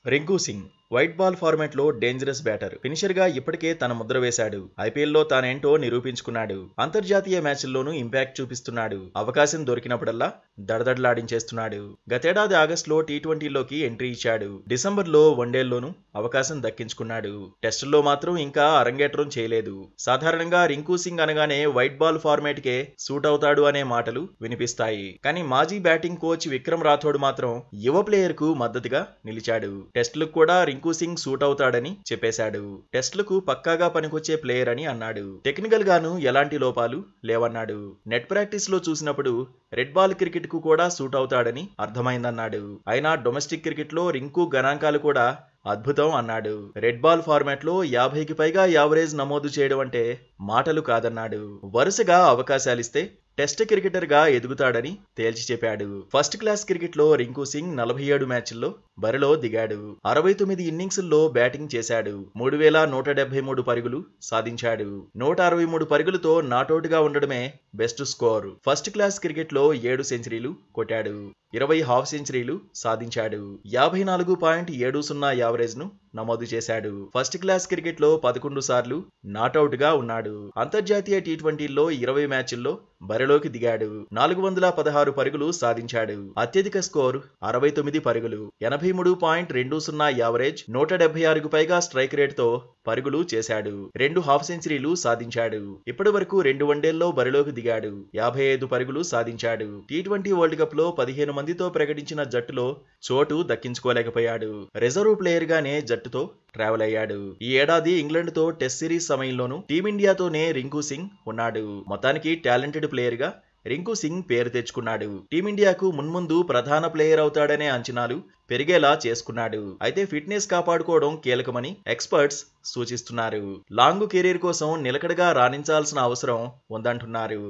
Rinku Singh white ball format లో dangerous batter. Finisher గా ఇప్పటికే తన ముద్ర వేశాడు. ఐపీఎల్ లో తానేంటో నిరూపించుకున్నాడు. అంతర్జాతీయ మ్యాచ్ల్లోనూ ఇంపాక్ట్ చూపిస్తున్నాడు. అవకాశం దొరికినప్పుడల్లా దడదడలాడించేస్తున్నాడు. గతేడాది ఆగస్టులో టీ20లోకి ఎంట్రీ ఇచ్చాడు. డిసెంబర్లో వన్డేల్లోనూ అవకాశం దక్కించుకున్నాడు. టెస్టుల్లో మాత్రం ఇంకా అరంగేట్రం చేయలేదు. సాధారణంగా రింకు సింగ్ అనగానే వైట్ బాల్ ఫార్మాట్ కే సూట్ అవుతాడు అనే మాటలు వినిపిస్తాయి. కానీ మాజీ బ్యాటింగ్ కోచ్ విక్రమ్ రాథోడ్ మాత్రం యువ ప్లేయర్ కు మద్దతుగా నిలిచాడు. టెస్టులకు కూడా రింకు సింగ్ సూట్ అవుతాడని చెప్పేశాడు. టెస్టులకు పక్కాగా పనికొచ్చే ప్లేయర్ అని అన్నాడు. టెక్నికల్ గాను ఎలాంటి లోపాలు లేవన్నాడు. నెట్ ప్రాక్టీస్ లో చూసినప్పుడు రెడ్ బాల్ క్రికెట్ కు కూడా సూట్ అవుతాడని అర్థమైందన్నాడు. అయినా డొమెస్టిక్ క్రికెట్ లో రింకు గణాంకాలు కూడా అద్భుతం అన్నాడు. రెడ్ బాల్ ఫార్మాట్ లో 50కి పైగా యావరేజ్ నమోదు చేయడం అంటే మాటలు కాదన్నాడు. వరుసగా అవకాశాలిస్తే టెస్ట్ క్రికెటర్ గా ఎదుగుతాడని తేల్చి చెప్పాడు. ఫస్ట్ క్లాస్ క్రికెట్ లో రింకు సింగ్ 47 మ్యాచ్ల్లో బరిలో దిగాడు. 69 ఇన్నింగ్స్ల్లో బ్యాటింగ్ చేశాడు. 3173 పరుగులు సాధించాడు. 163 పరుగులతో నాటౌట్ గా ఉండడమే best score. First class cricket లో 7 సెంచరీలు కొట్టాడు. 20 హాఫ్ సెంచరీలు సాధించాడు. 54.70 యావరేజ్ ను నమోదు చేశాడు. ఫస్ట్ క్లాస్ క్రికెట్ లో 11 సార్లు నాటౌట్ గా ఉన్నాడు. అంతర్జాతీయ టీ20లో 20 మ్యాచ్ల్లో బరిలోకి దిగాడు. 416 పరుగులు సాధించాడు. అత్యధిక స్కోర్ 69 పరుగులు. 83.20 యావరేజ్. 176కు పైగా స్ట్రైక్ రేట్ తో పరుగులు చేశాడు. 2 హాఫ్ సెంచరీలు సాధించాడు. ఇప్పటి వరకు 2 వన్డేల్లో బరిలోకి దిగాడు. 55 పరుగులు సాధించాడు. టీ20 వరల్డ్ కప్ లో 15 మందితో ప్రకటించిన జట్టులో చోటు దక్కించుకోలేకపోయాడు. రిజర్వ్ ప్లేయర్ గానే జట్టుతో ట్రావెల్ అయ్యాడు. ఈ ఏడాది ఇంగ్లాండ్ తో టెస్ట్ సిరీస్ సమయంలోనూ టీమిండియాతోనే రింకు సింగ్ ఉన్నాడు. మొత్తానికి టాలెంటెడ్ ప్లేయర్ గా రింకు సింగ్ పేరు తెచ్చుకున్నాడు. టీమిండియాకు మున్ముందు ప్రధాన ప్లేయర్ అవుతాడనే అంచనాలు పెరిగేలా చేసుకున్నాడు. అయితే ఫిట్నెస్ కాపాడుకోవడం కీలకమని ఎక్స్పర్ట్స్ సూచిస్తున్నారు. లాంగ్ కెరీర్ కోసం నిలకడగా రాణించాల్సిన అవసరం ఉందంటున్నారు.